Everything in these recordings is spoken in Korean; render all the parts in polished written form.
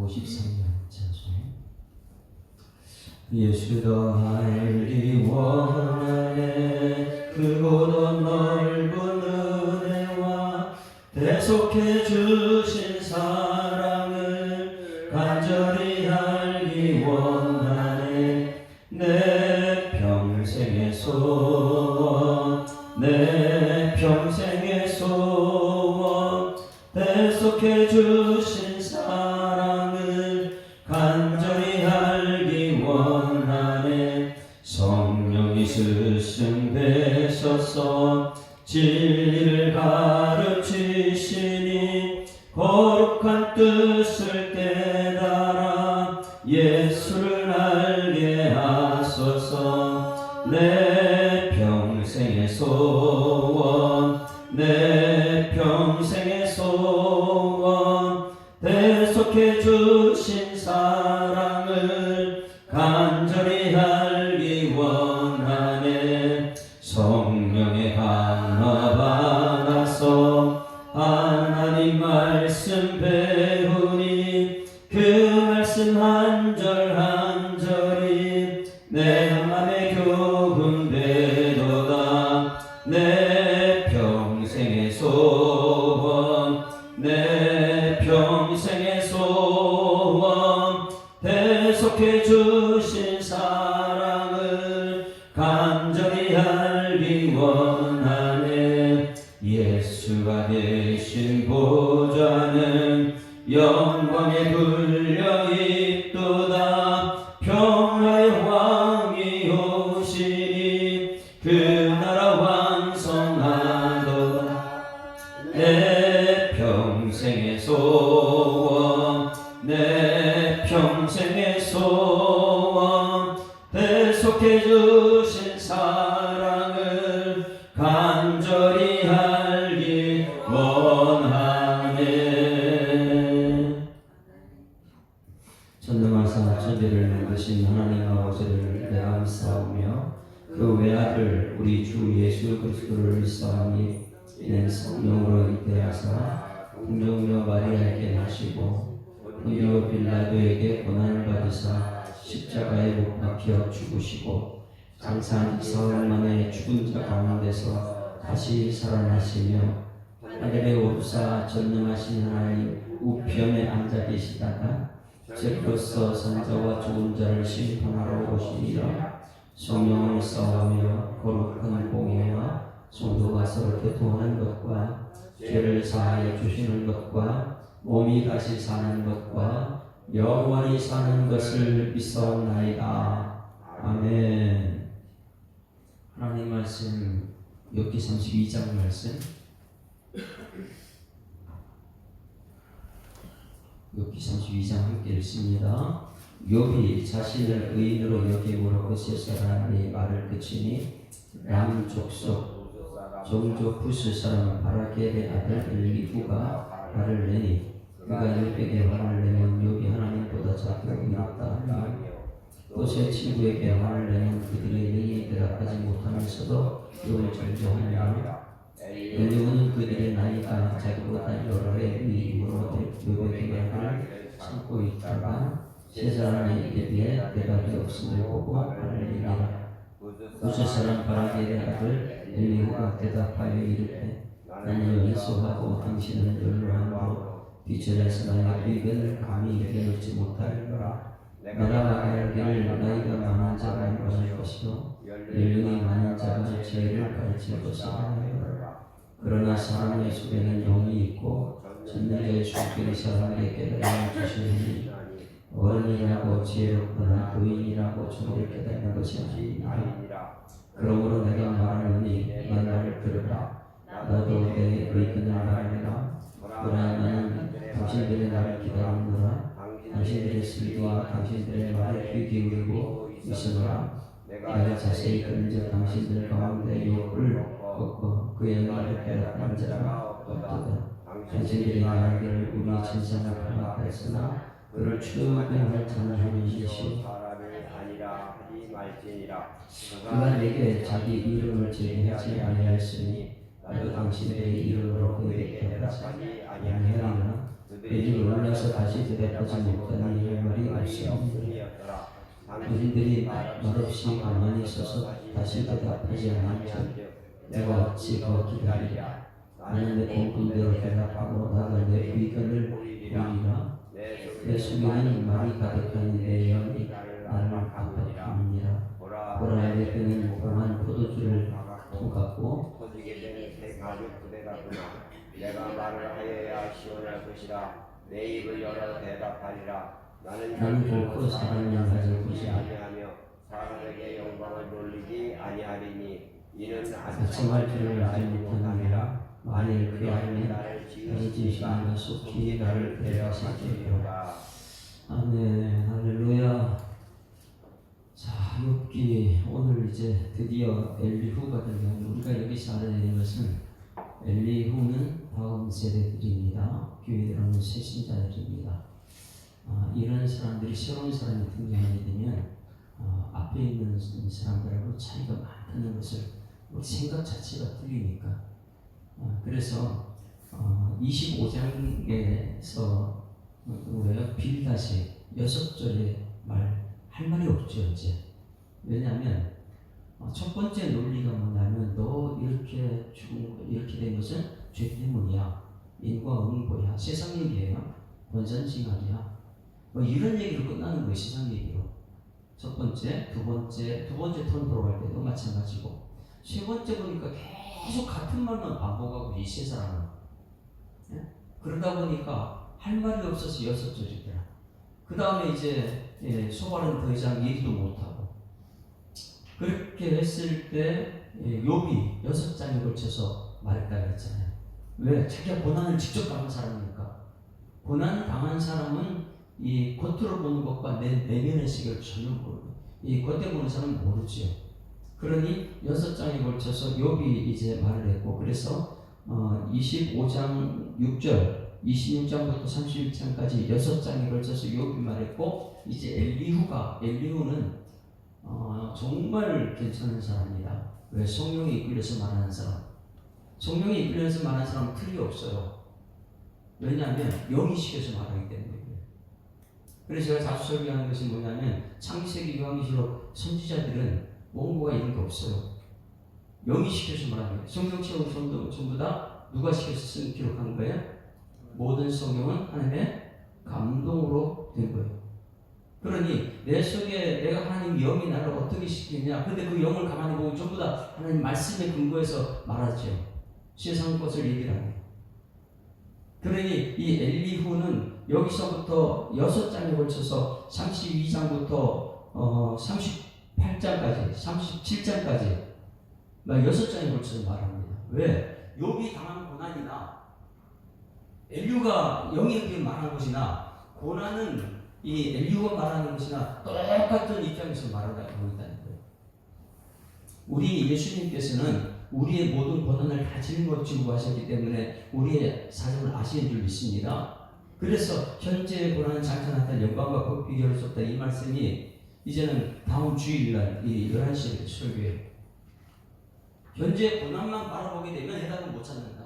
53년 찬송. 예수 더 알기 원하네. 크고도 넓은 은혜와 대속해 주신 사랑을 간절히 알기 원하네. 내 평생의 소원, 내 평생의 소원, 대속해 주신 사랑을 간절히 알기 원하네. 성령이 스승되셔서 진리를 가르치시니 거룩한 뜻을 깨달아 예수를 알게 하소서. 내 평생의 소원, 내 평생의 소원, 대속해 주신 사랑을 간절히 알기 원하네. 성령의 강화 받아서 하나님 말씀 배우니 그 말씀 한 절 한 절이 내 맘에 교훈되도다. 내 평생의 소원, 내 평생의 소원, 대속해 주신 사랑을 간절히 알기 원하네. 예수가 되신 보좌는 영광에 불려 있도다. 평화의 왕이 오시니 그 나라 완성하도다. 내 평생의 소원, 내 평생의 소원, 대속해 주신 사랑을 간절히 알기 원하네. 전능하사 천지를 만드신 하나님 아버지를 내가 감사하며 그 외아들 우리 주 예수 그리스도를 믿사오니 이는 성령으로 잉태하사 공정녀 마리아에게 나시고 본디오 빌라도에게 고난을 받으사 십자가에 못 박혀 죽으시고 장사한 사흘 만에 죽은 자 가운데서 다시 살아나시며 하늘에 오르사 전능하신 하나님 우편에 앉아 계시다가 죄로서 산자와 죽은 자를 심판하러 오시리라. 성령을 쌓으며 거룩한 공예와 성도가 서로 교통하는 것과 죄를 사하여 주시는 것과 몸이 다시 사는 것과 영원히 사는 것을 믿사옵나이다. 아멘. 하나님 말씀 욥기 32장 말씀, 욥기 32장 함께 읽습니다. 욥이 자신을 의인으로 여김으로 그세사람이 말을 그치니 람 족속 종족 부스 사람 바라겔의 아들 엘리후가 화를 내니 그가 욥에게 화를 내면 욥이 하나님보다 자기가 이롭다 하며 또 제 친구에게 화를 내면 그들의 능히 대답하지 못하면서도 욥을 정죄하며 엘리후는 그들의 나이가 자기보다 여러 해 위임으로 욥에게 화를 참고 있다가 세 사람의 입에 비해 대답이 없음을 보고 화를 내니라. 부스 사람 바라겔의 아들 엘리후가 대답하여 이르되 나는 연소하고 당신은 연로함으로 비천에서 나의 의견을 감히 이겨놓지 못하리라. 내가 말하기를 나이가 많은 자가 인정할 것이요 연륜이 많은 자가 죄를 가르칠 것이라. 그러나 사람의 속에는 영이 있고 전능자의 손길이 사람에게 깨달음을 주시니 어른이라고 지혜롭거나 부인이라고 정의를 깨닫는 것이 아니니라. 그러므로 내가 말하노니 내 말을 들으라. 나도 내 의견을 말하리라. 그러나 나는 당신들의 나를 기다리노라. 당신들의 슬기와 당신들의 말에 귀 기울이고 있으노라. 내가 자세히 그런즉 당신들 가운데 욥을 얻고 그의 말을 깨닫는 자가 없도다. 당신들이 말하기를 우리 진상을 파악하였으나 그를 추구할 자는 이시 그가 내게 자기 이름을 제기하지 아니하였으니 나도 당신의 이름으로 그에게 하지 아니하리라. 엘리가 올라서 다시 대답하지 못하니 할 말이 없습니다. 유대인들이 말없이 가만히 서서 다시 대답하지 않은즉 내가 어찌 더 기다리랴. 나는 내 본분대로 대답하고 나도 내 의견을 보이리라. 내 속에는 말이 가득하니 내 영이 나를 압박하느니라. 보라 내 뼈는 봉한 포도주를 통같고 터지게 되는 새 가죽 부대라구나. 내가 말을 하여야 시원할 것이라. 내 입을 열어 대답하리라. 나는 결코 사람이 가질 것이 아니하며 사람에게 영광을 돌리지 아니하리니 이는 아침할 줄을 알지 못하느니라. 만일 그 안에 나를 지으시는 속히 나를 데려가시리라. 아멘. 할렐루야. 자, 욥기 오늘 이제 드디어 엘리후가 등장. 우리가 여기서 알아야 되는 것은 엘리후는 다음 세대들입니다. 교회에 들어오는 새신자들입니다. 이런 사람들이 새로운 사람이 등장하게 되면 앞에 있는 사람들하고 차이가 많다는 것을 우리 생각 자체가 틀리니까. 그래서 25장에서 우리가 빌다시 6절에 할 말이 없죠 이제. 왜냐하면 첫 번째 논리가 뭐냐면 너 이렇게 된 것은 죄 때문이야. 인과 응보야. 세상 얘기예요. 권선징악이야. 뭐 이런 얘기로 끝나는 거예요. 세상 얘기로. 첫 번째, 두 번째 턴 들어갈 때도 마찬가지고. 세 번째 보니까 계속 같은 말만 반복하고 이 세 사람은. 예? 그러다 보니까 할 말이 없어서 6절이더라. 그 다음에 이제 소발은 더 이상 얘기도 못하고. 그렇게 했을 때 욥이 6장에 걸쳐서 말했다고 했잖아요. 왜? 자기가 고난을 직접 당한 사람이니까. 고난 당한 사람은 이 겉으로 보는 것과 내면의 세계를 전혀 모르고 이 겉에 보는 사람은 모르지요. 그러니 6장에 걸쳐서 욥이 이제 말을 했고, 그래서 25장 6절 26장부터 31장까지 6장에 걸쳐서 욥이 말했고, 이제 엘리후는 정말 괜찮은 사람입니다. 왜? 성령이 이끌려서 말하는 사람. 성령이 이끌려서 말하는 사람은 틀이 없어요. 왜냐하면 영이 시켜서 말하기 때문에. 그래서 제가 자주 설교하는 것이 뭐냐면, 창세기, 요한계시록 선지자들은 원고가 이런 게 없어요. 영이 시켜서 말하는 거예요. 성령 체험 전부 다 누가 시켜서 기록한 거예요? 모든 성경은 하나님의 감동으로 된 거예요. 그러니 내 속에 내가 하나님 영이 나를 어떻게 시키느냐. 근데 그 영을 가만히 보면 전부 다 하나님 말씀에 근거해서 말하죠. 세상 것을 얘기를 하네. 그러니 이 엘리후는 여기서부터 6장에 걸쳐서 32장부터 38장까지 37장까지 6장에 걸쳐서 말합니다. 왜? 욥이 당한 고난이나 엘리후가 영에 말하는 것이나 고난은 이 엘리후가 말하는 것이나 똑같은 입장에서 말하고 있다는 거예요. 우리 예수님께서는 우리의 모든 고난을 다 짊어지고 하셨기 때문에 우리의 사정을 아시는 줄 믿습니다. 그래서 현재의 고난은 장차나타날 영광과 그 비교할 수 없다. 이 말씀이 이제는 다음 주일날 이 11시에 설교해요. 현재 고난만 바라보게 되면 해답은 못 찾는다.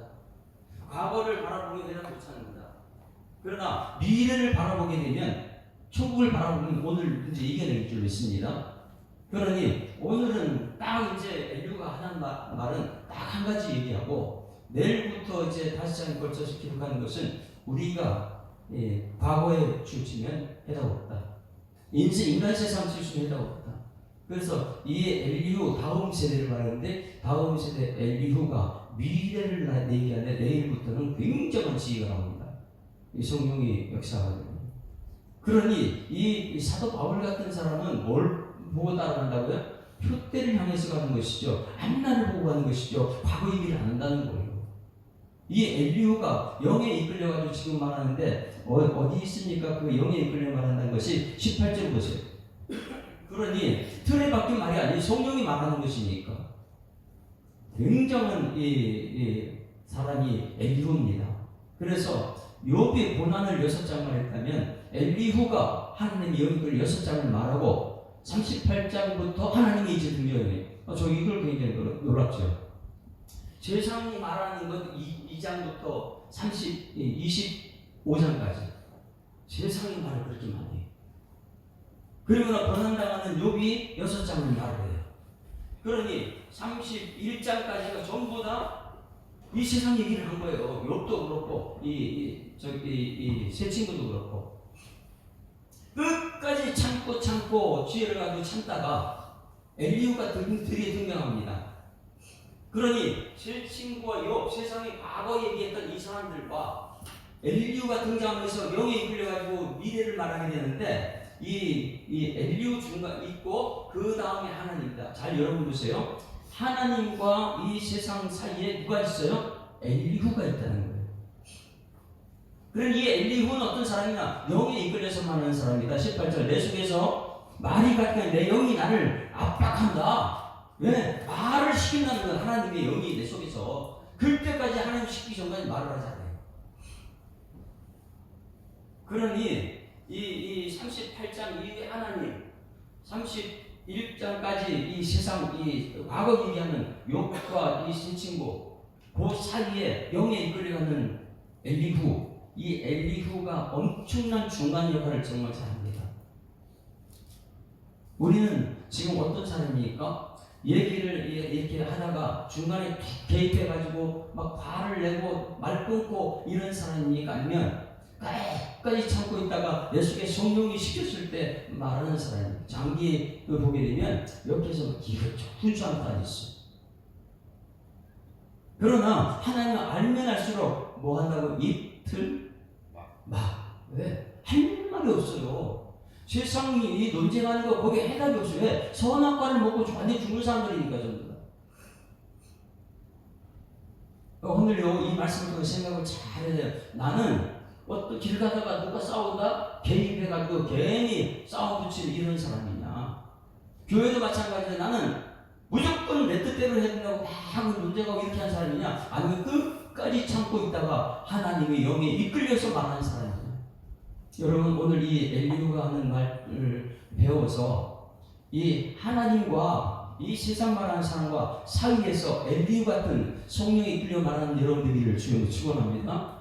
과거를 바라보게 되면 못 찾는다. 그러나 미래를 바라보게 되면, 천국을 바라보면 오늘 이제 이겨낼 줄 믿습니다. 그러니 오늘은 딱 이제 엘리후가 하는 말은 딱 한 가지 얘기하고, 내일부터 이제 5장에 걸쳐서 기록하는 것은 우리가 과거에 치우치면 해답 없다. 인간 세상 치우치면 해답 없다. 그래서 이 엘리후 다음 세대를 말하는데, 다음 세대 엘리후가 미래를 얘기하는데 내일부터는 굉장한 지혜가 나옵니다. 이 성령이 역사하거든요. 그러니 이 사도 바울 같은 사람은 뭘 보고 따라간다고요? 표대를 향해서 가는 것이죠. 앞날을 보고 가는 것이죠. 과거 얘기를 안 한다는 거예요. 이 엘리후가 영에 이끌려가지고 지금 말하는데 어디 있습니까? 그 영에 이끌려 말한다는 것이 18절 보세요. 그러니 틀에 박힌 말이 아니고 성령이 말하는 것이니까 굉장한 이 사람이 엘리후입니다. 그래서 욥이 고난을 6장 말했다면 엘리후가 하나님의 영이 이끌려 6장을 말하고 38장부터 하나님이 이제 등장해요. 저 이걸 굉장히 놀랍죠. 세상이 말하는 것 2장부터 20 5장까지 세상의 말을 그렇게 많이 해요. 그리고 고난당하는 욥이 6장을 말을 해요. 그러니 31장까지가 전부 다 이 세상 얘기를 한 거예요. 욥도 그렇고 이 세 친구도 그렇고 끝까지 참고 지혜를 가지고 참다가 엘리후가 드디어 등장합니다. 그러니 세 친구와 욥, 세상에 과거 얘기했던 이 사람들과 엘리후가 등장하면서 영에 이끌려가지고 미래를 말하게 되는데 이 엘리후 중간 있고 그 다음에 하나님이다. 잘 여러분 보세요. 하나님과 이 세상 사이에 누가 있어요? 엘리후가 있다는 거예요. 그러니 이 엘리후는 어떤 사람이냐? 영에 이끌려서 말하는 사람이다. 18절 내 속에서 말이 같으면 내 영이 나를 압박한다. 왜? 말을 시킨다는 건 하나님의 영이 내 속에서 그때까지 하나님 시키기 전까지 말을 하지 않아요. 그러니 이 38장 이후에 하나님 31장까지 이 세상 이 과거 얘기하는 욥과 이 신친구 그 사이에 영에 이끌려가는 엘리후 이 엘리후가 엄청난 중간 역할을 정말 잘합니다. 우리는 지금 어떤 사람이니까 얘기를 이렇게 하다가 중간에 툭 개입해가지고 막 화를 내고 말 끊고 이런 사람이니까 아니면 끝까지 참고 있다가 내 속에 성령이 시켰을 때 말하는 사람이 장기를 보게 되면 옆에서 기가 훈수한 사람이 있어요. 그러나 하나님은 알면 알수록 뭐 한다고 이틀 막 왜? 할 말이 없어요. 세상이 논쟁하는 거 거기에 해답이 없어요. 왜? 선악과를 먹고 완전히 죽는 사람들이니까 전부 다. 오늘요 이 말씀을 통해 생각을 잘 해야 돼요. 나는 어떤 길 가다가 누가 싸우다 개입해가지고 괜히 싸움 붙이는 이런 사람이냐. 교회도 마찬가지인데 나는 무조건 내 뜻대로 해야 된다고 막 논쟁하고 이렇게 한 사람이냐. 아니면 끝까지 참고 있다가 하나님의 영에 이끌려서 말하는 사람이냐. 여러분 오늘 이 엘리후가 하는 말을 배워서 이 하나님과 이 세상 말하는 사람과 사이에서 엘리후 같은 성령에 이끌려 말하는 여러분들을 주여 축원합니다.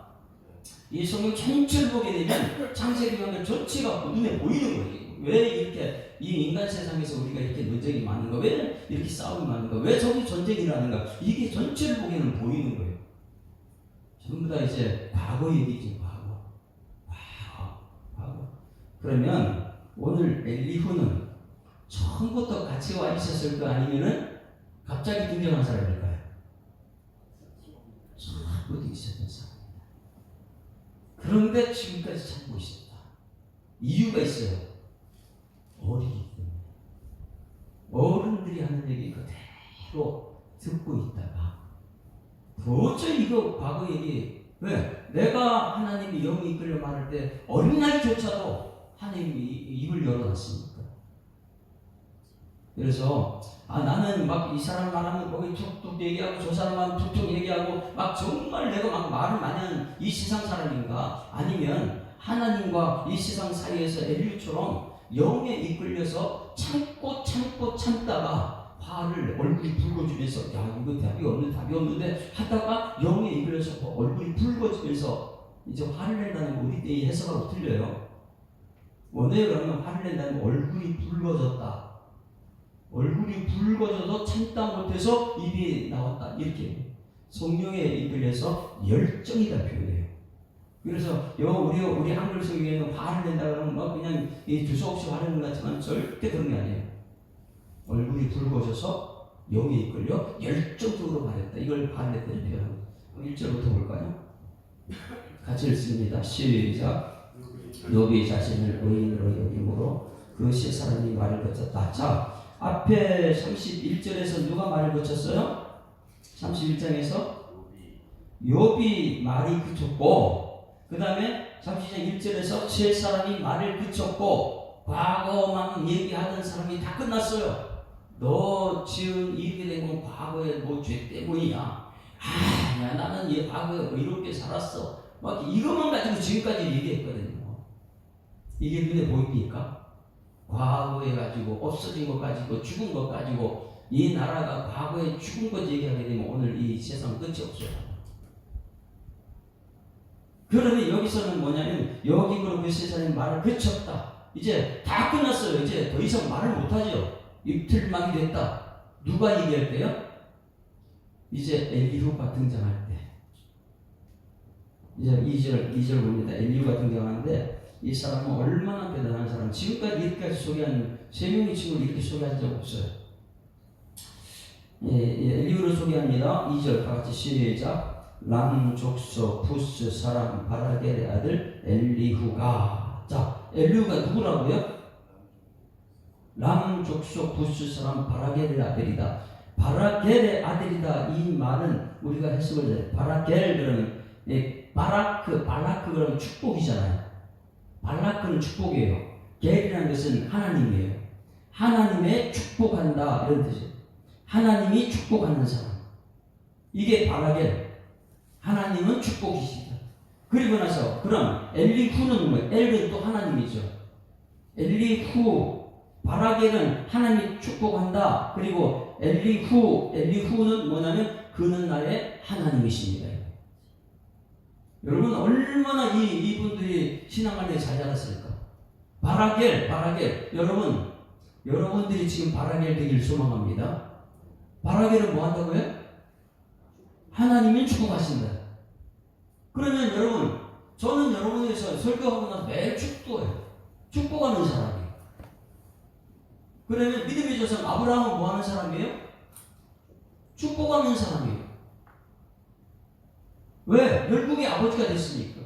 이 성령 전체를 보게 되면 창세기 장면 전체가 눈에 보이는 거예요. 왜 이렇게 이 인간 세상에서 우리가 이렇게 논쟁이 많은가? 왜 이렇게 싸움이 많은가? 왜 저기 전쟁이 일어나는가? 이게 전체를 보기에는 보이는 거예요. 전부 다 이제 과거 얘기지, 과거. 그러면 오늘 엘리후는 처음부터 같이 와 있었을까? 아니면은 갑자기 등장한 사람일까요? 처음부터 있었던 사람. 그런데 지금까지 참고 있었다. 이유가 있어요. 어리기 때문에. 어른들이 하는 얘기 그대로 듣고 있다가 도저히 이거 과거 얘기 왜? 내가 하나님이 영이 이끌려 말할 때 어린아이조차도 하나님이 입을 열어놨으니까. 그래서 나는 막 이 사람 말하면 거기 툭툭 얘기하고 저 사람만 툭툭 얘기하고 막 정말 내가 막 말을 많이 하는 이 세상 사람인가? 아니면 하나님과 이 세상 사이에서 엘리후처럼 영에 이끌려서 참고 참다가 화를 얼굴이 붉어지면서 야 이거 답이 없는데 하다가 영에 이끌려서 얼굴이 붉어지면서 이제 화를 낸다는 거 우리 때의 해석하고 틀려요. 원래 그러면 화를 낸다는 거 얼굴이 붉어졌다. 얼굴이 붉어져서 참다 못해서 입이 나왔다. 이렇게 성령에 이끌려서 열정이다 표현해요. 그래서 우리 한글 성경에는 화를 낸다 그러면 뭐 그냥 두서없이 화를 낸것 같지만 절대 그런 게 아니에요. 얼굴이 붉어져서 영에 이끌려 열정적으로 말했다. 이걸 화를 냈다는 표현. 1절부터 볼까요? 같이 읽습니다. 시작. 욥이 자신을 의인으로 여김으로 그 세 사람이 말을 거쳤다. 자, 앞에 31절에서 누가 말을 거쳤어요? 31장에서 욥이 말이 그쳤고, 그 다음에 30장 1절에서 세 사람이 말을 그쳤고, 과거만 얘기하던 사람이 다 끝났어요. 너 지금 이렇게 된 건 과거에 뭐 죄 때문이야. 야, 나는 얘 과거에 뭐 이렇게 살았어. 막 이것만 가지고 지금까지 얘기했거든요. 이게 눈에 보입니까? 과거에 가지고 없어진 것 가지고 죽은 것 가지고 이 나라가 과거에 죽은 것 얘기하게 되면 오늘 이 세상 끝이 없어요. 그러니 여기서는 뭐냐면 여기로 그 세상의 말을 그쳤다. 이제 다 끝났어요. 이제 더 이상 말을 못하죠. 입틀막이 됐다. 누가 얘기할 때요? 이제 엘리후가 등장할 때. 이제 2절 봅니다. 엘리후가 등장하는데 이 사람은 얼마나 대단한 사람. 지금까지 이렇게까지 소개한 3명의 친구를 이렇게 소개한 적 없어요. 엘리후를 소개합니다. 2절 다 같이 시작. 람 족속 부스 사람 바라겔의 아들 엘리후가. 자, 엘리후가 누구라고요? 람 족속 부스 사람 바라겔의 아들이다. 바라겔의 아들이다. 이 말은 우리가 해석을 해요. 바라겔 그러면 바라크 그러면 축복이잖아요. 발라크는 축복이에요. 겔이라는 것은 하나님이에요. 하나님의 축복한다 이런 뜻이에요. 하나님이 축복하는 사람. 이게 바라겔. 하나님은 축복이시다. 그리고 나서 그럼 엘리후는 뭐예요? 엘은 또 하나님이죠. 엘리후 바라겔은 하나님이 축복한다. 그리고 엘리후는 뭐냐면 그는 나의 하나님이십니다. 여러분 얼마나 이분들이 신앙안에 잘 자랐을까? 바라겔 여러분들이 지금 바라겔 되길 소망합니다. 바라겔은 뭐 한다고요? 하나님이 축복하신다. 그러면 여러분 저는 여러분에서 설교하고 나서 매일 축복하는 사람이에요. 그러면 믿음의 조상 아브라함은 뭐 하는 사람이에요? 축복하는 사람이에요. 왜? 열국의 아버지가 됐으니까.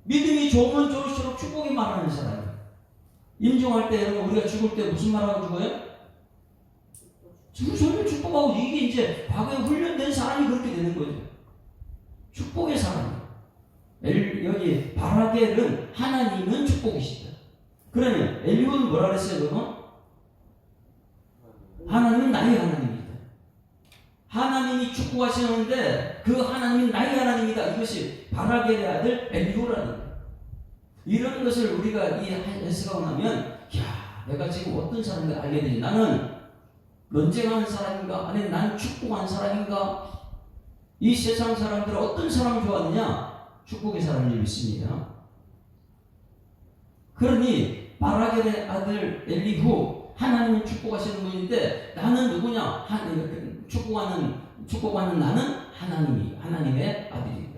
믿음이 좋으면 좋을수록 축복이 많아지는 사람이에요. 임종할 때 여러분 우리가 죽을 때 무슨 말하고 죽어요? 주를 축복하고 이게 이제 과거에 훈련된 사람이 그렇게 되는 거죠. 축복의 사람이에요. 여기 바라겔은 하나님은 축복이시다. 그러면 엘리후는 뭐라 그랬어요? 그러면? 하나님은 나의 하나님이다. 하나님이 축복하시는데 그 하나님이 나의 하나님이다. 이것이 바라겔의 아들 엘리후라는 거예요. 이런 것을 우리가 해석하고 나면 야, 내가 지금 어떤 사람인가 알게 되지. 나는 논쟁하는 사람인가? 아니 난 축복한 사람인가? 이 세상 사람들은 어떤 사람을 좋아하느냐? 축복의 사람을 믿습니다. 그러니 바라겔의 아들 엘리후 하나님은 축복하시는 분인데 나는 누구냐? 축복하는 나는 하나님의 아들이다.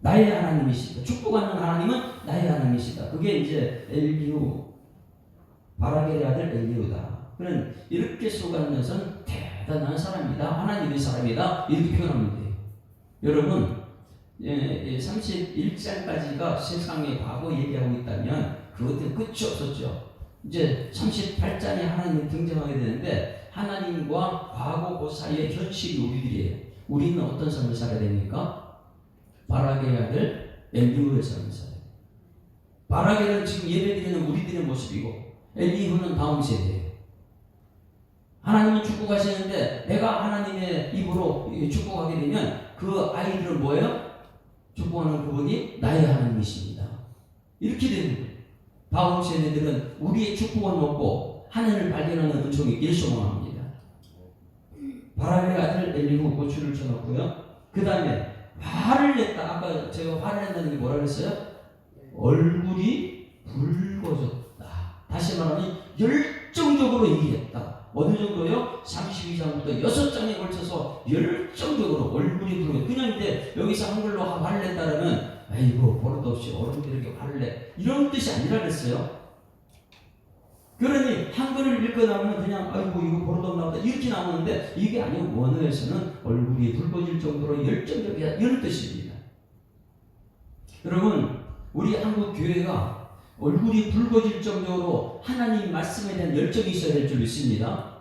나의 하나님이시다. 축복하는 하나님은 나의 하나님이시다. 그게 이제 엘리후 바라겔의 아들 엘리후다. 그런 이렇게 소개하는 것은 대단한 사람이다. 하나님의 사람이다. 이렇게 표현하면 돼요. 여러분 31장까지가 세상의 과거 얘기하고 있다면 그것들은 끝이 없었죠. 이제 38장에 하나님이 등장하게 되는데 하나님과 과거 그 사이의 현실이 우리들이에요. 우리는 어떤 삶을 살아야 됩니까? 바라겔의 아들 엘리후의 삶을 살아야 돼요. 바라겔은 지금 예배드리는 우리들의 모습이고 엘리후는 다음 세대예요. 하나님은 축복하시는데 내가 하나님의 입으로 축복하게 되면 그 아이들은 뭐예요? 축복하는 그분이 나의 하나님이십니다. 이렇게 되는 거예요. 다음 세대들은 우리의 축복을 먹고 하나님을 발견하는 은총이 있길 소망합니다. 바라겔의 아들 엘리후 고추를 쳐놓고요. 그 다음에 화를 냈다. 아까 제가 화를 낸다는 게 뭐라 그랬어요? 얼굴이 붉어졌다. 다시 말하면 열정적으로 얘기했다. 어느 정도요? 32장부터 6장에 걸쳐서 열정적으로 얼굴이 붉어. 그냥 이제 여기서 한글로 화를 냈다라면 아이고 버릇없이 어른들에게 화를 내 이런 뜻이 아니라 그랬어요. 그러니 한글을 읽고 나면 그냥 아이고 이거 버릇없나 보다 이렇게 나오는데 이게 아니고 원어에서는 얼굴이 붉어질 정도로 열정적이다 이런 뜻입니다. 여러분 우리 한국 교회가 얼굴이 붉어질 정도로 하나님 말씀에 대한 열정이 있어야 될 줄 믿습니다.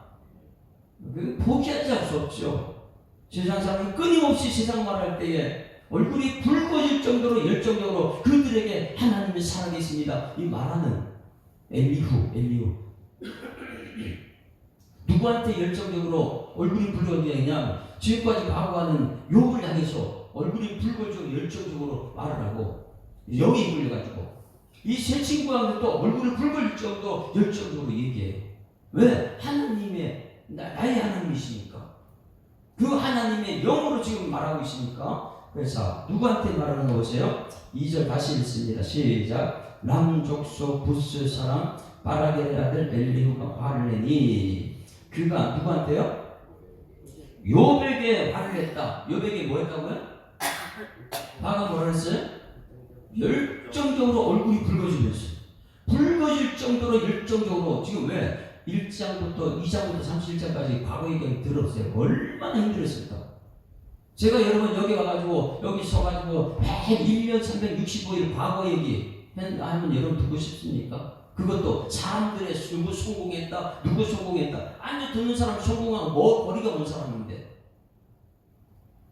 포기하지 수 없죠. 세상 사람은 끊임없이 세상 말할 때에 얼굴이 붉어질 정도로 열정적으로 그들에게 하나님이 살아계십니다. 이 말하는 엘리후 누구한테 열정적으로 얼굴이 붉어지냐? 지금까지 과거하는 욥을 향해서 얼굴이 붉어지고 열정적으로 말을 하고 영이 불려가지고 이 세 친구한테 또 얼굴이 붉어질 정도 열정적으로 얘기해요. 왜? 하나님의 나의 하나님이시니까 그 하나님의 영으로 지금 말하고 있으니까 그래서 누구한테 말하는 거 보세요. 2절 다시 읽습니다. 시작. 람 족속 부스 사람 바라겔의 아들 엘리후가 화를 내니 그가 누구한테요? 욥에게 화를 냈다. 욥에게 뭐 했다고요? 화가 뭐라 했어요? 열정적으로 얼굴이 붉어지면서 붉어질 정도로 열정적으로 지금 왜 1장부터 2장부터 31장까지 과거 얘기 들었어요. 얼마나 힘들었을까? 제가 여러분 여기 와가지고 여기 서가지고 1년 365일 과거 얘기 하면 여러분 듣고 싶습니까? 그것도 사람들의 누구 성공했다 누구 성공했다 아니 듣는 사람 성공하고 뭐 거리가 먼 사람인데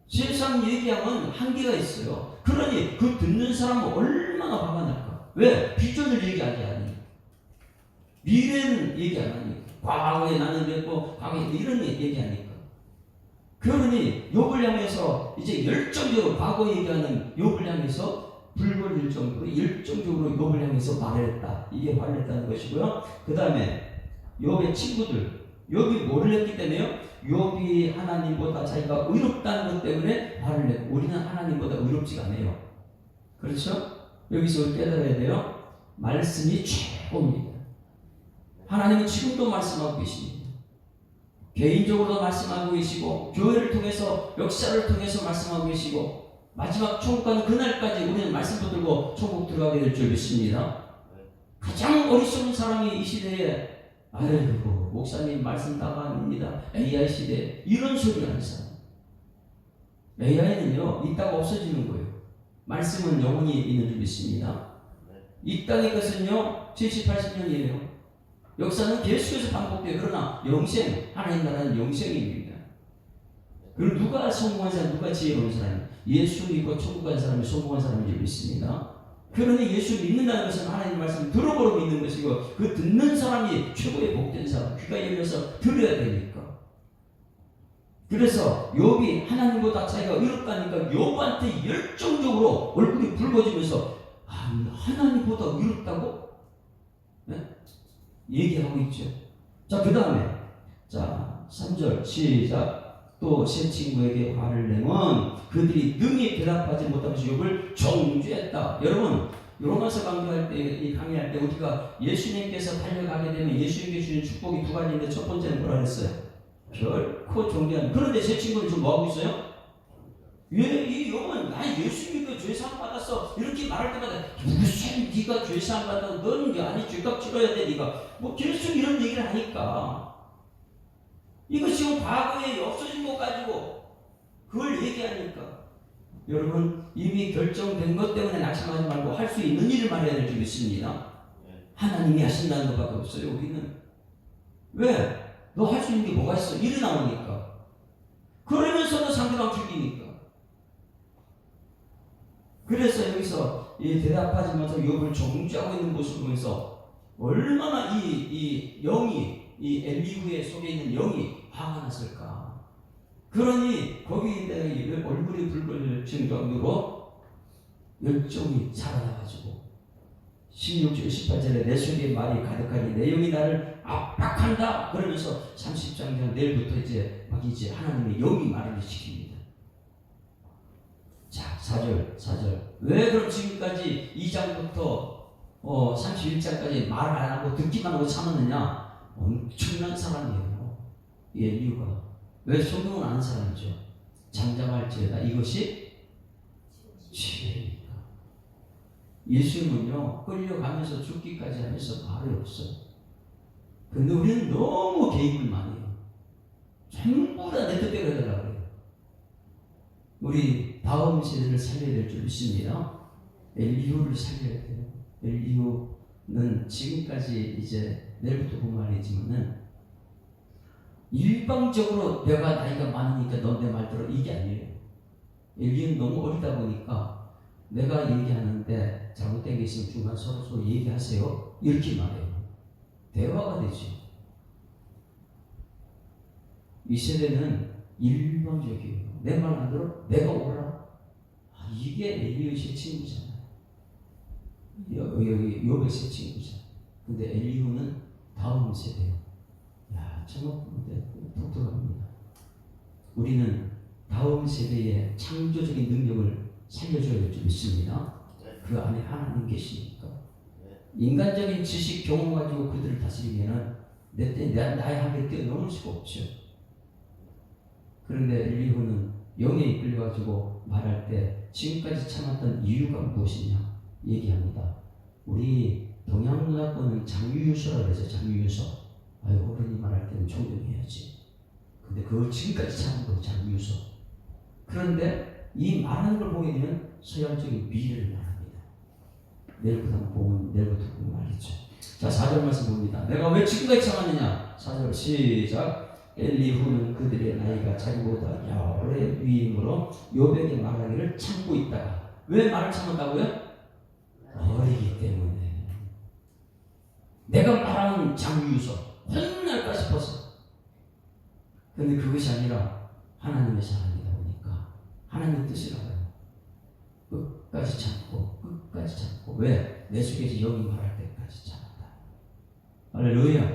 세상 얘기하면 한계가 있어요. 그러니 그 듣는 사람은 얼마나 화가 날까? 왜? 비전을 얘기하지 않으니 미래는 얘기 안 하니까 과거에 나는 그랬고 과거에 이런 얘기하니까 그러니 욥을 향해서 이제 열정적으로 과거 얘기하는 욥을 향해서 붉어질 정도로 열정적으로 욥을 향해서 말을 했다. 이게 화를 냈다는 것이고요. 그 다음에 욥의 친구들 욥이 뭐를 했기 때문에요? 욥이 하나님보다 자기가 의롭다는 것 때문에 화를 내고 우리는 하나님보다 의롭지가 않아요. 그렇죠? 여기서 우리 깨달아야 돼요. 말씀이 최고입니다. 하나님은 지금도 말씀하고 계십니다. 개인적으로도 말씀하고 계시고 교회를 통해서 역사를 통해서 말씀하고 계시고 마지막 천국 가는 그날까지 우리는 말씀 붙들고 천국 들어가게 될 줄 믿습니다. 가장 어리석은 사람이 이 시대에 아이고 목사님 말씀 다가갑니다. AI 시대 이런 소리 하는 사람. AI는요 있다가 없어지는 거예요. 말씀은 영원히 있는 줄 믿습니다. 있다는 것은요 70, 80년이에요. 역사는 계속해서 반복돼요. 그러나 영생, 하나님 나라는 영생입니다. 그리고 누가 성공한 사람, 누가 지혜로운 사람, 예수 믿고 천국 간 사람이 성공한 사람인 줄 믿습니다. 그러니 예수 믿는다는 것은 하나님 말씀 들어보러 믿는 것이고 그 듣는 사람이 최고의 복된 사람, 귀가 열려서 들어야 되니까. 그래서 욥이 하나님보다 자기가 의롭다니까 욥한테 열정적으로 얼굴이 붉어지면서 하나님보다 의롭다고? 네? 얘기하고 있죠. 자, 그 다음에 자 3절 시작. 또 새 친구에게 화를 내면 그들이 능히 대답하지 못하면서 욥을 정죄했다. 여러분 로마서 강의할 때 우리가 예수님께서 달려가게 되면 예수님께 주신 축복이 두 가지인데 첫 번째는 뭐라 그랬어요? 결코 정죄하는. 그런데 새 친구는 지금 뭐하고 있어요? 왜 이 욥은 나 예수 믿고 죄사함 받았어 이렇게 말할 때마다 무슨 네가 죄사함 받아 너는 게 아니 죄값 치러야 돼 네가 뭐 계속 이런 얘기를 하니까 이거 지금 과거에 없어진 것 가지고 그걸 얘기하니까 여러분 이미 결정된 것 때문에 낙심하지 말고 할 수 있는 일을 말해야 될 줄 믿습니다. 하나님이 하신다는 것밖에 없어요. 우리는 왜? 너 할 수 있는 게 뭐가 있어? 일이 나오니까 그러면서도 상대방 죽이니까. 그래서 여기서 이 대답하지 못하고 욥을 정죄하고 있는 모습을 보면서 얼마나 이 영이 이 엘리후의 속에 있는 영이 화가 났을까. 그러니 거기에 얼굴이 붉어질 정도로 열정이 살아나가지고 16절 18절에 내 속에 말이 가득하니 내 영이 나를 압박한다 그러면서 30장 내일부터 이제 하나님의 영이 말을 시킵니다. 자 4절 왜 그럼 지금까지 2장부터 31장까지 말 안 하고 듣기만 하고 참았느냐. 엄청난 사람이에요. 이유가 왜 성경을 아는 사람이죠. 잠잠할지어다 이것이 지혜입니다. 예수님은요 끌려가면서 죽기까지 하면서 말이 없어요. 근데 우리는 너무 개입을 많이 해요. 전부 다 내 뜻대로 해달라고 그래요. 우리 다음 세대를 살려야 될 줄 믿습니다. 엘리후를 살려야 돼요. 엘리후는 지금까지 이제 내일부터 본말이지만은 일방적으로 내가 나이가 많으니까 넌 내 말 들어 이게 아니에요. 엘리후는 너무 어리다 보니까 내가 얘기하는데 잘못된 게 있으면 중간 서로 얘기하세요. 이렇게 말해요. 대화가 되지. 이 세대는 일방적이에요. 내 말 안 들어? 내가 오라. 이게 엘리후의 새 친구잖아. 여기 욥의 새 친구잖아. 근데 엘리후는 다음 세대예요. 야, 정말 독특합니다. 우리는 다음 세대의 창조적인 능력을 살려줘야 될 줄 믿습니다. 그 안에 하나님 계시니까. 인간적인 지식, 경험 가지고 그들을 다스리면은 나의 한계 뛰어넘을 수가 없죠. 그런데 엘리후는 영에 이끌려가지고 말할 때 지금까지 참았던 이유가 무엇이냐 얘기합니다. 우리 동양 문화권은 장유유서라고 해서 장유유서. 아유, 어른이 말할 때는 존경해야지. 근데 그걸 지금까지 참은 거 장유유서. 그런데 이 말하는 걸 보게 되면 서양적인 미래를 말합니다. 내일부터 보면 내일부터 보면 알겠죠. 자, 4절 말씀 봅니다. 내가 왜 지금까지 참았느냐? 4절 시작. 엘리후는 그들의 나이가 자기보다 여러 위임으로 요백에 말하기를 참고 있다가. 왜 말을 참았다고요? 어리기 때문에. 내가 말하는 장유유서 혼날까 싶어서. 그런데 그것이 아니라 하나님의 사랑이다 보니까 하나님 뜻이라고요. 끝까지 참고 끝까지 참고. 왜? 내 속에서 영이 말할 때까지 참았다. 할렐루야.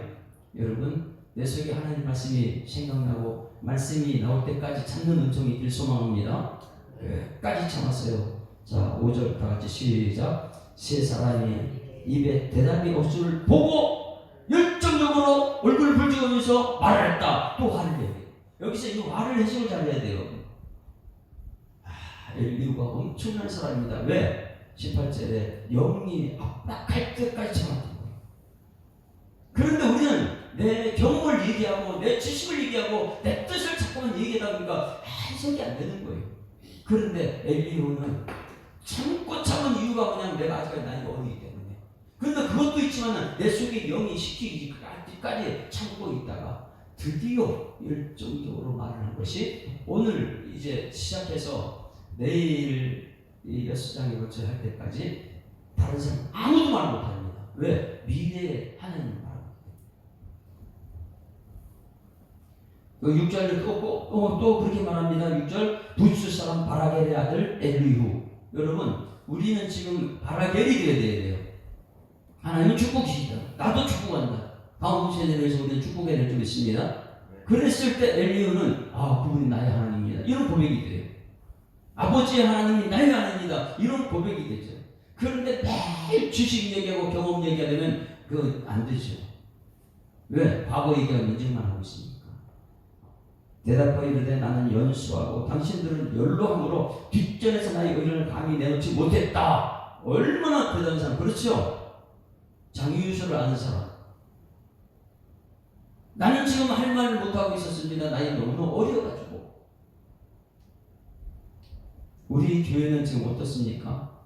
여러분, 내 속에 하나님 말씀이 생각나고 말씀이 나올 때까지 참는 은총이 있길 소망합니다. 끝까지 참았어요. 자, 5절 다 같이 시작. 세 사람이 입에 대답이 없을 줄 보고 열정적으로 얼굴을 붉히면서 말을 했다. 또 화를 내요. 여기서 이 화를 해석을 잘해야 돼요. 엘리후가 엄청난 사람입니다. 왜? 18절에 영이 압박할 때까지 참았던 거예요. 그런데 우리는 내 경험을 얘기하고 내 지식을 얘기하고 내 뜻을 자꾸만 얘기하다 보니까 해석이 안 되는 거예요. 그런데 엘리후는 참고 참은 이유가 그냥 내가 아직까지 나이가 어리기 때문에. 그런데 그것도 있지만 내 속에 영이 시키기까지 참고 있다가 드디어 열정적으로 말을 한 것이 오늘 이제 시작해서 내일 이 6장에 걸쳐 할 때까지 다른 사람 아무도 말 못합니다. 왜? 미래에 하나님 말합니다. 그 6절에 또 그렇게 말합니다. 6절 부스 사람 바라겔의 아들 엘리후. 여러분, 우리는 지금 바라겔이 되어야 돼요. 하나님은 축복이시다. 나도 축복한다. 다음 세대에서 우리는 축복해야 될 줄 있습니다. 그랬을 때 엘리후는 그분이 나의 하나님입니다. 이런 고백이 돼요. 아버지의 하나님이 나의 하나님이다. 이런 고백이 되죠. 그런데 매일 지식 얘기하고 경험 얘기하려면 그거 안 되죠. 왜? 과거 얘기하면 인증만 하고 있으니까. 대답하여 이르되 나는 연수하고 당신들은 연로함으로 뒷전에서 나의 의견을 감히 내놓지 못했다. 얼마나 대단한 사람. 그렇죠? 장유유서를 아는 사람. 나는 지금 할 말을 못하고 있었습니다. 나이 너무 어려가지고. 우리 교회는 지금 어떻습니까?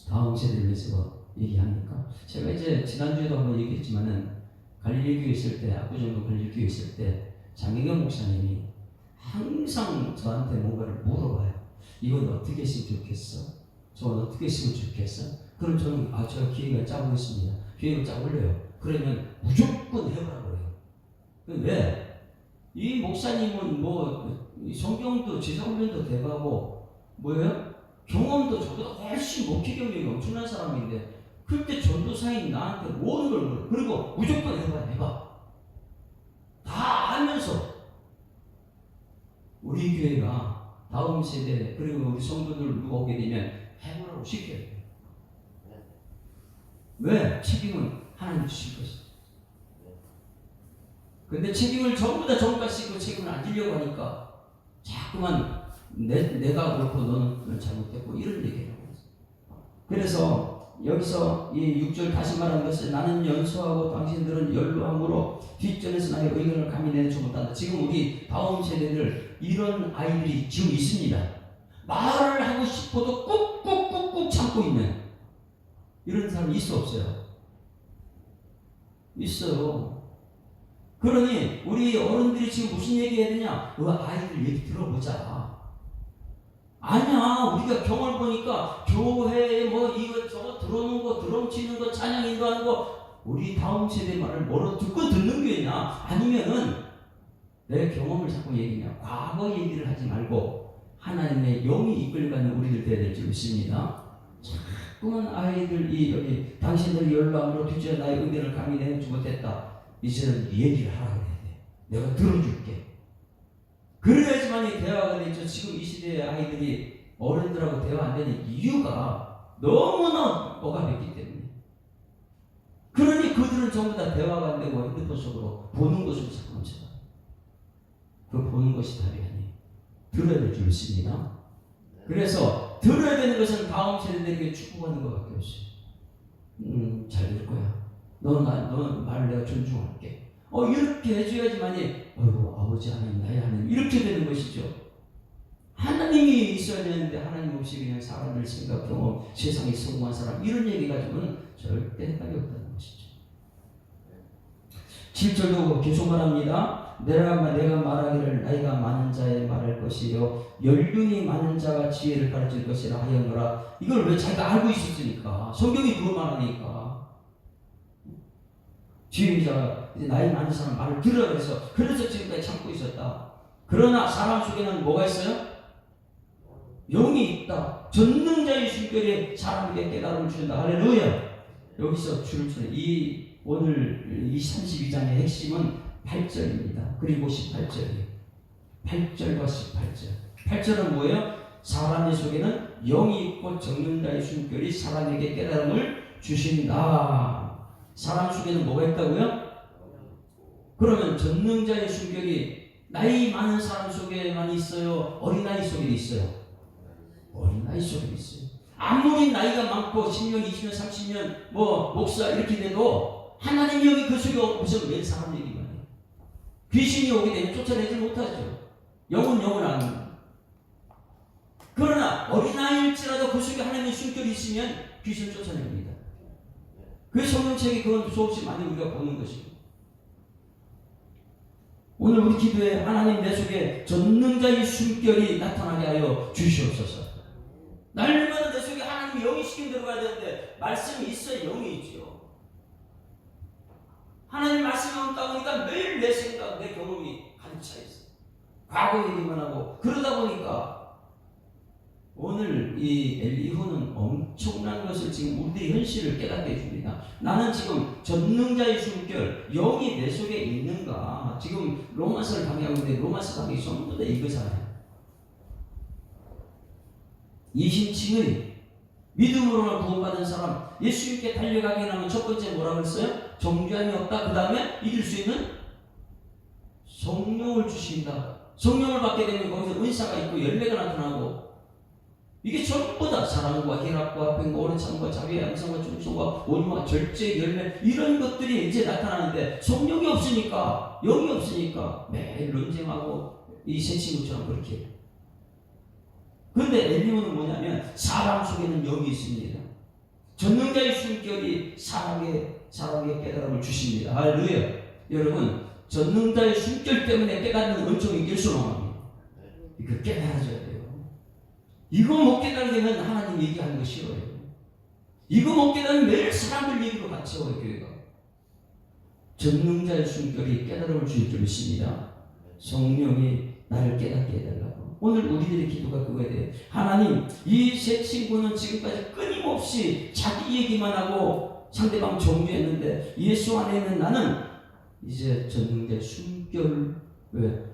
다음 세대를 위해서 얘기합니까? 제가 이제 지난주에도 한번 얘기했지만은 갈릴리 교회 있을 때, 압구정동 갈릴리 교회 있을 때 장혜경 목사님이 항상 저한테 뭔가를 물어봐요. 이건 어떻게 했으면 좋겠어? 저건 어떻게 했으면 좋겠어? 그럼 저는 저 기획을 짜고 있습니다. 기획을 짜고 올려요. 그러면 무조건 해보라고 해요. 왜? 이 목사님은 성경도 제자훈련도 돼가고 뭐예요? 경험도 저보다 훨씬 목회 경력이 엄청난 사람인데 그때 전도사인 나한테 모든 걸 물어. 그리고 무조건 해봐. 다 알면서 우리 교회가 다음 세대 그리고 우리 성도들 누가 오게 되면 해보라고 시켜야 돼요. 왜? 책임은 하나님 주실 것이죠. 근데 책임을 전부 다 전부가 씻고 책임을 안 지려고 하니까 자꾸만 내가 그렇고 너는 잘못됐고 이런 얘기를 하고 있어요. 그래서 여기서 이 6절 다시 말하는 것은 나는 연소하고 당신들은 연로함으로 뒷전에서 나의 의견을 감히 내놓지 못한다. 지금 우리 다음 세대들 이런 아이들이 지금 있습니다. 말을 하고 싶어도 꾹꾹꾹꾹 참고 있는 이런 사람이 있어 없어요? 있어요. 그러니 우리 어른들이 지금 무슨 얘기해야 되냐? 아이들 얘기 들어보자. 아니야, 우리가 경험을 보니까 교회에 이거 저거 들어오는 거, 드럼 치는 거, 찬양 인도하는 거 우리 다음 세대 말을 뭐로 듣고 듣는 교회냐? 아니면은 내 경험을 자꾸 얘기냐? 과거 얘기를 하지 말고 하나님의 영이 이끌려가는 우리들 돼야 될 줄 믿습니다. 자꾸만 아이들 여기 당신들 연로함으로 뒤져 나의 의견을 감히 내놓지 못했다. 이제는 얘기를 하라고 해야 돼. 내가 들어줄게. 그래야지만 많이 대화가 되죠. 지금 이 시대의 아이들이 어른들하고 대화 안 되는 이유가 너무나 억압했기 때문에. 그러니 그들은 전부 다 대화가 안 되고 핸드폰 속으로 보는 것으로 자꾸 넘쳐요. 그 보는 것이 답이 아니에요. 들어야 될 줄 믿습니다. 그래서 들어야 되는 것은 다음 세대들에게 축복하는 것밖에 없어요. 잘 될 거야. 넌 말을 내가 존중할게. 이렇게 해줘야지만이 어이구 아버지 하나님 나의 하나님 이렇게 되는 것이죠. 하나님이 있어야 되는데 하나님 없이 그냥 사람들 생각 경험 세상에 성공한 사람 이런 얘기 가지고는 절대 해답이 없다는 것이죠. 7절도 계속 말합니다. 내가 말하기를 나이가 많은 자의 말할 것이요 연륜이 많은 자가 지혜를 가르칠 것이라 하였노라. 이걸 왜 자기가 알고 있었으니까 성경이 그것만 하니까 지혜자가 나이 많은 사람 말을 들으라 그래서 지금까지 참고 있었다. 그러나 사람 속에는 뭐가 있어요? 영이 있다. 전능자의 숨결이 사람에게 깨달음을 주신다. 할렐루야. 여기서 줄을 쳐요. 오늘 이 32장의 핵심은 8절입니다. 그리고 18절이에요. 8절과 18절. 8절은 뭐예요? 사람의 속에는 영이 있고 전능자의 숨결이 사람에게 깨달음을 주신다. 사람 속에는 뭐가 있다고요? 그러면 전능자의 숨결이 나이 많은 사람 속에만 있어요? 어린아이 속에 있어요? 어린아이 속에 있어요. 아무리 나이가 많고 10년, 20년, 30년 목사 이렇게 돼도 하나님 영이 그 속에 없으면 왜 사람 얘기만 해요? 귀신이 오게 되면 쫓아내지 못하죠. 영은 아닙니다. 그러나 어린아이일지라도 그 속에 하나님의 숨결이 있으면 귀신을 쫓아냅니다. 그 성경책에 그건 수없이 많이 우리가 보는 것이고 오늘 우리 기도에 하나님 내 속에 전능자의 숨결이 나타나게 하여 주시옵소서. 날마다 내 속에 하나님이 영이 시킨 대로 가야 되는데 말씀이 있어야 영이 있죠. 하나님 말씀이 없다 보니까 매일 내 생각, 내 경험이 가득 차 있어요. 과거 얘기만 하고 그러다 보니까 오늘 이 엘리후는 엄청난 것을 지금 우리의 현실을 깨닫게 해줍니다. 나는 지금 전능자의 숨결, 영이 내 속에 있는가? 지금 로마서를 강의하고 있는데 로마서 강의 전부 다 이거잖아요. 이심칭의 믿음으로는 구원받은 사람, 예수님께 달려가게 하면 첫 번째 뭐라고 했어요? 정죄함이 없다. 그 다음에 이길 수 있는 성령을 주신다. 성령을 받게 되면 거기서 은사가 있고 열매가 나타나고 이게 전부 다 사랑과 희락과 평과 오래 참과 자비와 양성과 충성과 온유와 절제의 열매 이런 것들이 이제 나타나는데 성령이 없으니까 영이 없으니까 매일 논쟁하고 이 새 친구처럼 그렇게 해요. 그런데 엘리후는 뭐냐면 사람 속에는 영이 있습니다. 전능자의 숨결이 사람에게 깨달음을 주십니다. 할렐루야. 여러분 전능자의 숨결 때문에 깨닫는 은총이 길수록합니다. 이거 깨달아줘야 돼요. 이거 못 깨달게 되면 하나님 얘기하는 거 싫어요. 이거 못 깨달으면 매일 사람들 얘기로 같이 채워요. 교회가. 전능자의 숨결이 깨달음을 줄 줄 믿습니다. 성령이 나를 깨닫게 해달라고. 오늘 우리들의 기도가 그거에 대해 하나님 이 새 친구는 지금까지 끊임없이 자기 얘기만 하고 상대방 정죄했는데 예수 안에 있는 나는 이제 전능자의 숨결 왜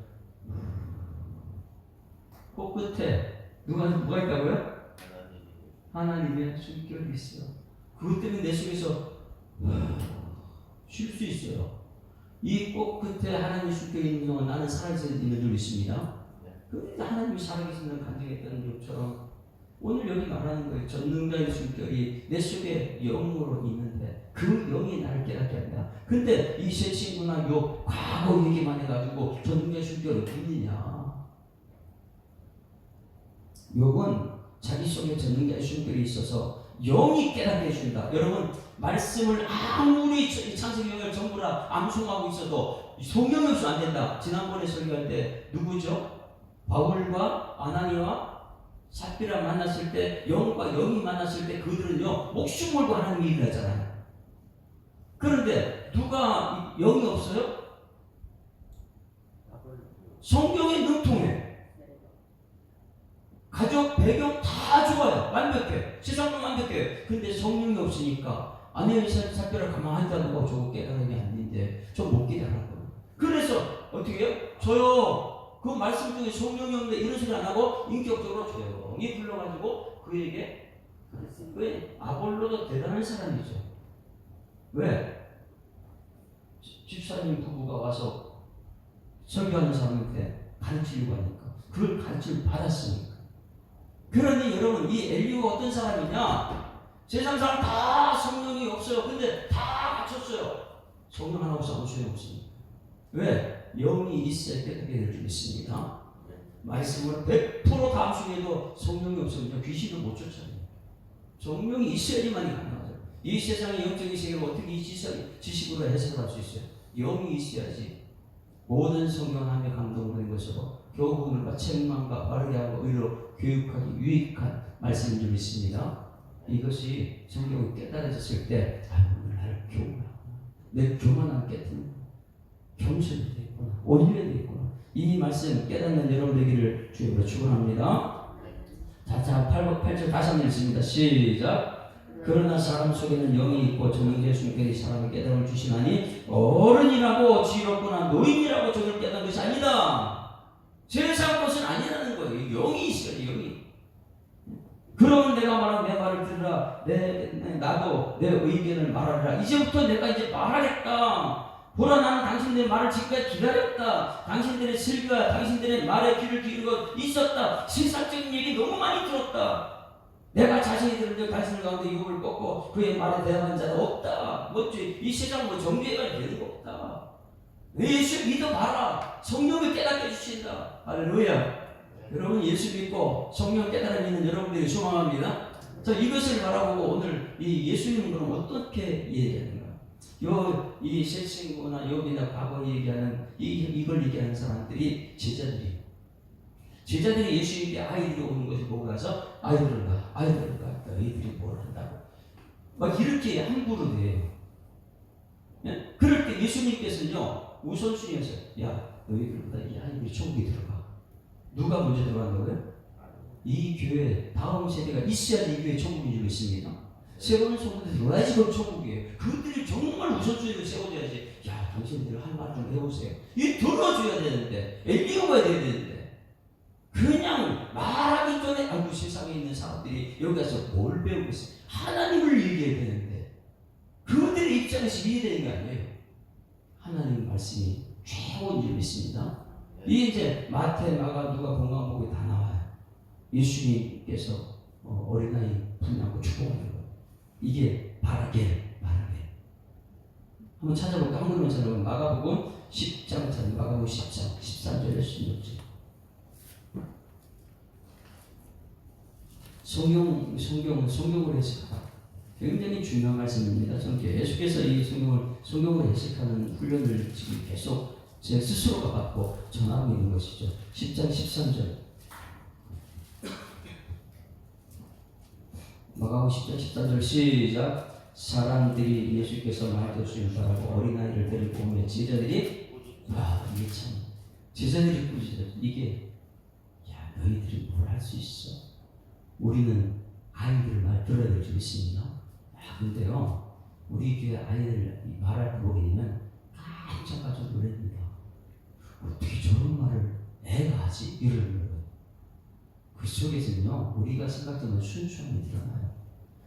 코끝에 뭐가 있다고요? 하나님의 숨결이 있어요. 그것 때문에 내 속에서 쉴 수 있어요. 이 꽃 끝에 하나님의 숨결이 있는 동안 나는 살아있는 줄 믿습니다. 그런데 하나님이 살아계시는 간증했다는 것처럼 오늘 여기 말하는 거예요. 전능자의 숨결이 내 속에 영으로 있는데 그 영이 나를 깨닫게 한다. 근데 이 새 친구나 요 과거 얘기만 해가지고 전능자의 숨결이 어디 있느냐. 욕은 자기 속에 전능자의 숨결이 있어서 영이 깨닫게 해준다. 여러분 말씀을 아무리 창세기를 전부 다 암송하고 있어도 성경이 없으면 안 된다. 지난번에 설교할 때 누구죠? 바울과 아나니와 삽비라 만났을 때 영과 영이 만났을 때 그들은요 목숨 걸고 하나님 일을 하잖아요. 그런데 누가 영이 없어요? 성경에 능통해. 가족 배경 다 좋아요. 완벽해. 세상도 완벽해. 근데 성령이 없으니까 아내의 삽비를 가만히 한다고 저거 깨달음이 아닌데 저 못 깨달았거든요. 그래서 어떻게 해요? 저요 그 말씀 중에 성령이 없는데 이런 소리 안 하고 인격적으로 조용히 불러가지고 그에게 왜? 아볼로도 대단한 사람이죠. 왜? 집사님 부부가 와서 설교하는 사람한테 가르치려고 하니까 그걸 가르침을 받았으니까. 그러니 여러분 이 엘리후가 어떤 사람이냐? 세상 사람 다 성령이 없어요. 근데 다 갖췄어요. 성령 하나 없어 아무 소용 없습니다. 왜? 영이 있어야 깨닫게 될 줄 믿습니다. 말씀을 100% 감수해도 성령이 없으면 귀신도 못 쫓아내요. 성령이 있어야지만이 가능하죠. 이 세상의 영적인 세계를 어떻게 이 지식으로 해석할 수 있어요? 영이 있어야지. 모든 성령함에 감동된 것으로 교훈과 책망과 바르게 하고 의로 교육하기 유익한 말씀인 줄 믿습니다. 이것이 성경이 깨달아졌을 때 오늘 나를 교훈하고 내 교만함 깨뜨리고 겸손이 되겠구나, 온유해 되겠구나. 이 말씀 깨닫는 여러분 되기를 주님으로 축원합니다. 자, 8절 다시 한번 읽습니다. 시작. 그러나 사람 속에는 영이 있고 저는 예수님께서 사람의 깨달음을 주시나니 어른이라고 지혜롭거나 노인이라고 저를 깨닫는 것이 아니다. 세상 것은 아니라는 거예요. 영이 있어요. 영이. 그러면 내가 말하는 내 말을 들으라. 나도 내 의견을 말하리라. 이제부터 내가 이제 말하겠다. 보라 나는 당신들의 말을 지금까지 기다렸다. 당신들의 슬비와 당신들의 말에 귀를 기울이고 있었다. 세상적인 얘기 너무 많이 들었다. 내가 자신이 들은 당신 가운데 유혹을 꺾고 그의 말에 대항하는 자는 없다. 뭐지? 이 세상 뭐 정죄가 되는 거 없다. 예수 믿어봐라. 성령을 깨닫게 해주신다. 할렐루야. 여러분 예수 믿고 성령 깨달아 믿는 여러분들이 소망합니다. 자, 이것을 바라보고 오늘 이 예수님은 그럼 어떻게 얘기하는가? 이 세 친구나 욥이나 과거 얘기하는 이걸 얘기하는 사람들이 제자들이 예수님께 아이들이 오는 것을 보고 가서 아이들을 가 너희들이 뭘 한다고 막 이렇게 함부로 돼요. 네? 그럴 때 예수님께서는요 우선순위에서 야 너희들보다 이 아이들이 천국에 들어가. 누가 먼저 들어간다고요? 이 교회 다음 세대가 있어야 이 교회 천국인 줄 믿습니다. 세번을 속는데 들어야지 그럼 천국이에요. 그들이 정말 우선순위를 세워줘야지. 야 당신들 할 말 좀 해보세요. 이 들어줘야 되는데 엘리야가 돼야 되는데 그냥 말하기 전에 아이고 세상에 있는 사람들이 여기 가서 뭘 배우고 있어요. 하나님을 얘기해야 되는데 그들의 입장에서 이해되는 게 아니에요. 하나님 말씀이 최고인 줄 믿습니다. 이게 이제 마태, 마가, 누가, 건강복에 다 나와요. 예수님께서 어린아이 분양고 축복하는 거예요. 이게 바라겔. 한번 찾아볼까? 한국만 찾아보면 마가복음 10장 찾아보면 마가복음 10장 13절에 16절. 성경을 해석하다. 굉장히 중요한 말씀입니다. 저는 계속해서 이 성경을 해석하는 훈련을 지금 계속 제 스스로가 받고 전하고 있는 것이죠. 10장 13절. 마가복음 10장 13절 시작. 사람들이 예수께서 말씀하신 바라고 어린아이를 데리고 오며 제자들이 이게 참 제자들이 꾸짖어. 이게 야 너희들이 뭘 할 수 있어. 우리는 아이들 말 들어야 될 줄 믿습니다. 근데요 우리 교회 아이들 말할 때 보게 되면 깜짝 놀랍니다. 어떻게 저런 말을 애가 하지? 이러는 거예요. 그 속에서는요 우리가 생각하는 순수함이 드러나요.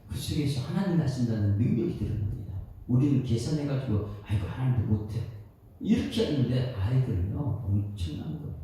그 속에서 하나님 하신다는 능력이 드러납니다. 우리는 계산해가지고 아이고 하나님도 못해 이렇게 했는데 아이들은요 엄청난 거예요.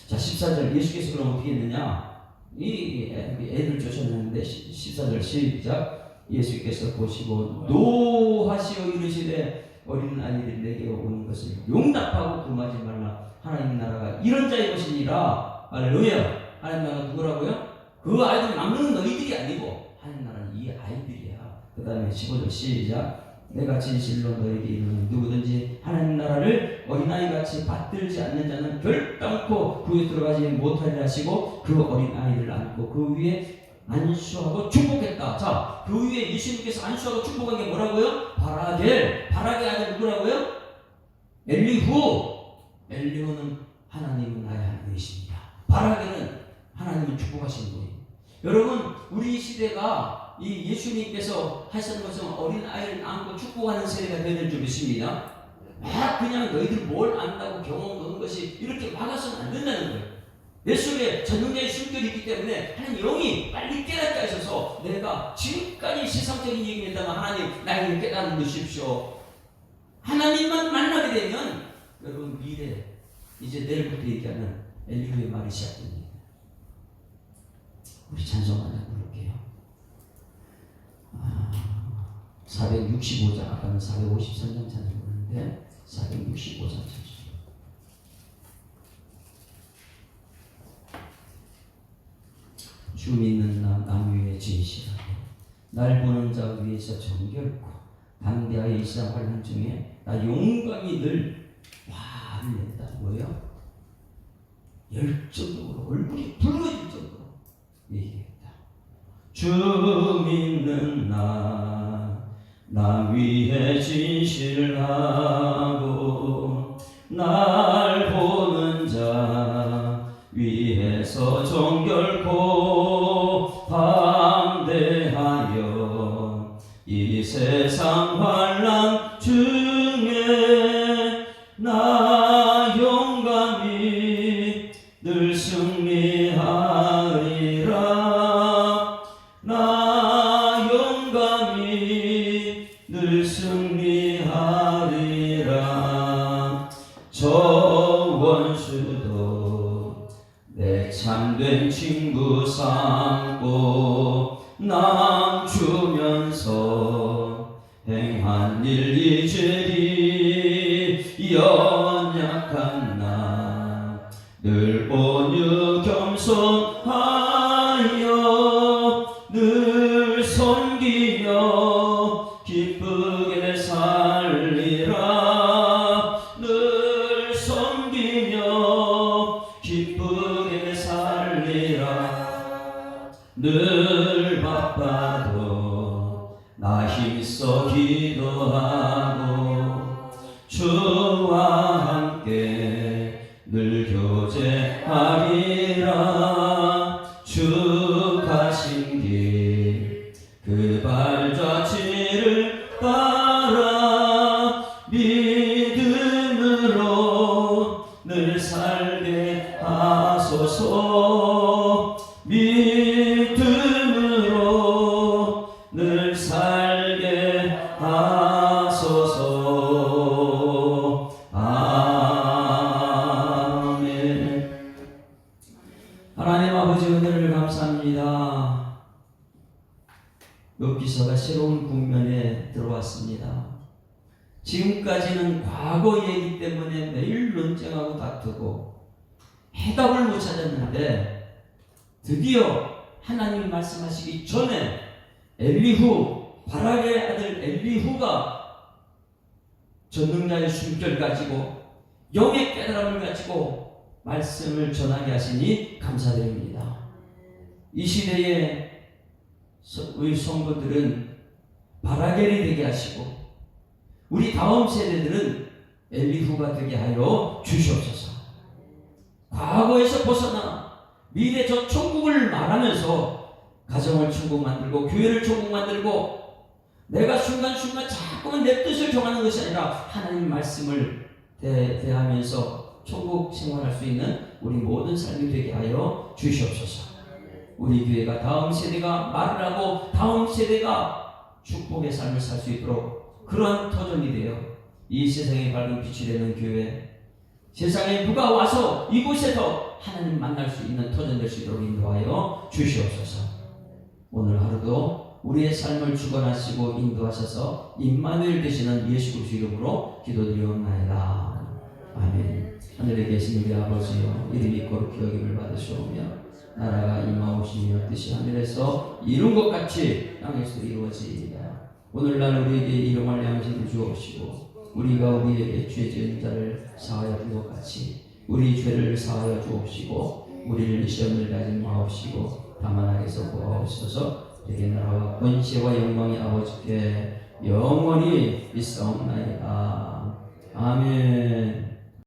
자 14절 예수께서 그럼 어떻게 했느냐? 이 애들 쫓아내는데 14절 시작. 예수께서 보시고 노하시어 이르시되 어린 아이들이 내게 오는 것을 용납하고 금하지 말라. 하나님 나라가 이런 자의 것이니라. 할렐루야. 하나님 나라가 누구라고요? 그 아이들 남는 너희들이 아니고 하나님 나라는 이 아이들이야. 그 다음에 15절 시작. 내가 진실로 너에게 이르노니 누구든지 하나님 나라를 어린아이같이 받들지 않는 자는 결단코 그에 들어가지 못하리라 하시고 그 어린아이를 안고 그 위에 안수하고 축복했다. 자, 그 위에 예수님께서 안수하고 축복한 게 뭐라고요? 바라겔 아들 누구라고요? 엘리후는 하나님은 나의 하나님이십니다. 바라겔은 하나님은 축복하신 거예요. 여러분 우리 시대가 이 예수님께서 하시는 것은 어린 아이를 안고 축복하는 세대가 되어야 될 줄 믿습니다. 막 그냥 너희들 뭘 안다고 경험 노는 것이 이렇게 막아서는 안 된다는 거예요. 내 속에 전능자의 숨결이 있기 때문에 하나님 영이 빨리 깨닫게 하셔서 내가 지금까지 세상적인 얘기했다가 하나님 나에게 깨닫는 주십시오. 하나님만 만나게 되면 여러분 미래 이제 내일부터 얘기하는 엘리후의 말이 시작됩니다. 우리 찬송 하나 부를게요. 465장 아까는 453장 찬송 부르는데 465장 찬송. 주 믿는 남 위에 진실하고 날 보는 자 위에서 정결코 담대하여 이 세상 환난 중에 나 용감히 늘 화를 낸다. 뭐예요? 열정적으로 얼굴이 붉어질 정도로 얘기했다. 주 믿는 나 위에 진실하고 날 보는 자 위에서 정결코 담대하여 이 세상 환난 중에 나 용감히 늘 승리하리라. 나 용감히 늘 승리하리라. 저 원수도 내 참된 친구 삼고 남 주면서 행한 일 잊으리. 연약한 나 늘 온유 겸손하여 늘 섬기며 기쁘게 살리라. 늘 섬기며 기쁘게 살리라. 늘 바빠도 나 힘써 기도하고 주와 함께 늘 교제하리라. 주 가신 길 그 발자취를 따라 믿음으로 늘 살게 하소서. 믿음으로 늘 살게 하소서. 아멘. 하나님 아버지 은혜를 감사합니다. 욥기서가 새로운 국면에 들어왔습니다. 지금까지는 과거 얘기 때문에 매일 논쟁하고 다투고 해답을 못 찾았는데 드디어 하나님 말씀하시기 전에 엘리후, 바락의 아들 엘리후가 전능자의 숨결 가지고 영의 깨달음을 가지고 말씀을 전하게 하시니 감사드립니다. 이 시대에 우리 성도들은 바라겔이 되게 하시고 우리 다음 세대들은 엘리후가 되게 하여 주시옵소서. 과거에서 벗어나 미래 저 천국을 말하면서 가정을 천국 만들고 교회를 천국 만들고 내가 순간순간 자꾸만 내 뜻을 정하는 것이 아니라 하나님 말씀을 대하면서 천국 생활할 수 있는 우리 모든 삶이 되게 하여 주시옵소서. 우리 교회가 다음 세대가 말을 하고 다음 세대가 축복의 삶을 살 수 있도록 그러한 터전이 되어 이 세상의 밝은 빛이 되는 교회, 세상에 누가 와서 이곳에서 하나님 만날 수 있는 터전 될 수 있도록 인도하여 주시옵소서. 오늘 하루도 우리의 삶을 주관하시고 인도하셔서 임마누엘 되시는 예수 그리스도 이름으로 기도드리옵나이다. 아멘. 하늘에 계신 우리 아버지여, 이름이 거룩히 여김을 받으시오며 나라가 임하옵시며 뜻이 하늘에서 이룬 것 같이 땅에서 이루어지이다. 오늘날 우리에게 일용할 양식을 주옵시고 우리가 우리에게 죄 지은 자를 사하여 준 것 같이 우리 죄를 사하여 주옵시고 우리를 시험을 가지 마옵시고 다만 악에서 구하옵소서. 되게 나라와 권세와 영광이 아버지께 영원히 있사옵나이다. 아멘.